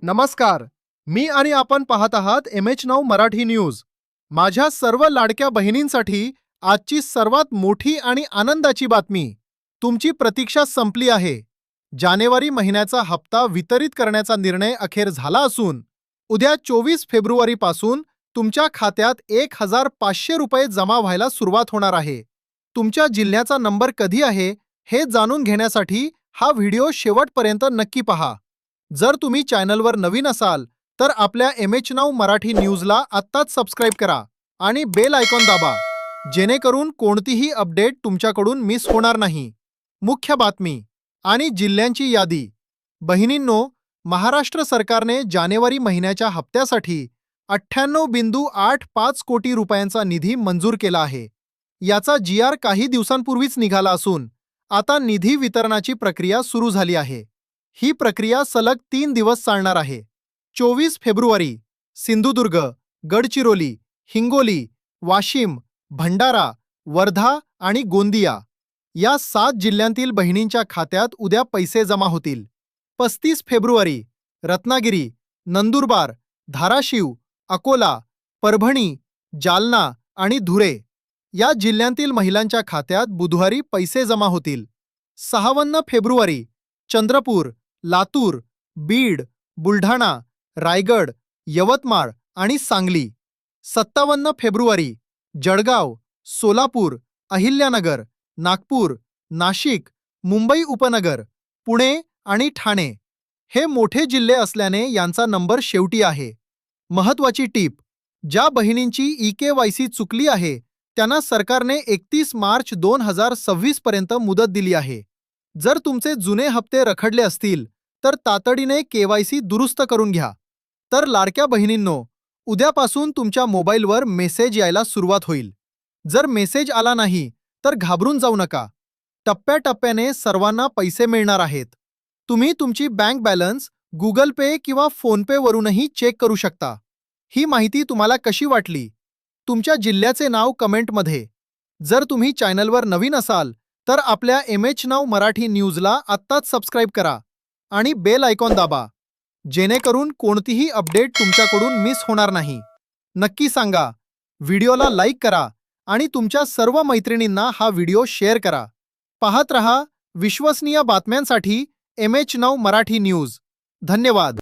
नमस्कार. मी आणि आपण पाहत आहात MH9 मराठी न्यूज. माझ्या सर्व लाडक्या बहिणींसाठी आजची सर्वात मोठी आणि आनंदाची बातमी. तुमची प्रतीक्षा संपली आहे. जानेवारी महिन्याचा हप्ता वितरित करण्याचा निर्णय अखेर झाला असून उद्या 24 फेब्रुवारीपासून तुमच्या खात्यात 1,500 रुपये जमा व्हायला सुरुवात होणार आहे. तुमच्या जिल्ह्याचा नंबर कधी आहे हे जाणून घेण्यासाठी हा व्हिडिओ शेवटपर्यंत नक्की पहा. जर तुम्ही चॅनलवर नवीन असाल तर आपल्या MH9 मराठी न्यूजला आत्ताच सबस्क्राईब करा आणि बेल आयकॉन दाबा, जेणेकरून कोणतीही अपडेट तुमच्याकडून मिस होणार नाही. मुख्य बातमी आणि जिल्ह्यांची यादी. बहिणींनो, महाराष्ट्र सरकारने जानेवारी महिन्याच्या हप्त्यासाठी 98.85 कोटी रुपयांचा निधी मंजूर केला आहे. याचा GR काही दिवसांपूर्वीच निघाला असून आता निधी वितरणाची प्रक्रिया सुरू झाली आहे. ही प्रक्रिया सलग 3 दिवस चालणार आहे. 24 फेब्रुवारी सिंधुदुर्ग, गडचिरोली, हिंगोली, वाशिम, भंडारा, वर्धा आणि गोंदिया या 7 जिल्ह्यांतील बहिणींच्या खात्यात उद्या पैसे जमा होतील. 35 फेब्रुवारी रत्नागिरी, नंदुरबार, धाराशिव, अकोला, परभणी, जालना आणि धुळे या जिल्ह्यांतील महिलांच्या खात्यात बुधवारी पैसे जमा होतील. 56 फेब्रुवारी चंद्रपूर, लातूर, बीड, बुलढाणा, रायगड, यवतमाळ आणि सांगली. 57 फेब्रुवारी जळगाव, सोलापूर, अहिल्यानगर, नागपूर, नाशिक, मुंबई उपनगर, पुणे आणि ठाणे हे मोठे जिल्हे असल्याने यांचा नंबर शेवटी आहे. महत्त्वाची टीप: ज्या बहिणींची EKYC चुकली आहे त्यांना सरकारने 31 मार्च 2026 पर्यंत मुदत दिली आहे. जर तुमचे जुने हप्ते रखडले असतील तर तातडीने KYC दुरुस्त करून घ्या. तर लाडक्या बहिणींनो, उद्यापासून तुमच्या मोबाईलवर मेसेज यायला सुरुवात होईल. जर मेसेज आला नाही तर घाबरून जाऊ नका. टप्प्याटप्प्याने सर्वांना पैसे मिळणार आहेत. तुम्ही तुमची बँक बॅलन्स Google Pay किंवा PhonePe वरूनही चेक करू शकता. ही माहिती तुम्हाला कशी वाटली? तुमच्या जिल्ह्याचे नाव कमेंटमध्ये. जर तुम्ही चॅनलवर नवीन असाल तर आपल्या MH9 मराठी न्यूजला आत्ताच सबस्क्राईब करा आणि बेल आयकॉन दाबा, जेणेकरून कोणतीही अपडेट तुमच्याकडून मिस होणार नाही. नक्की सांगा, व्हिडिओला लाईक करा आणि तुमच्या सर्व मैत्रिणींना हा व्हिडिओ शेअर करा. पाहत रहा विश्वसनीय बातम्यांसाठी MH9 मराठी न्यूज. धन्यवाद.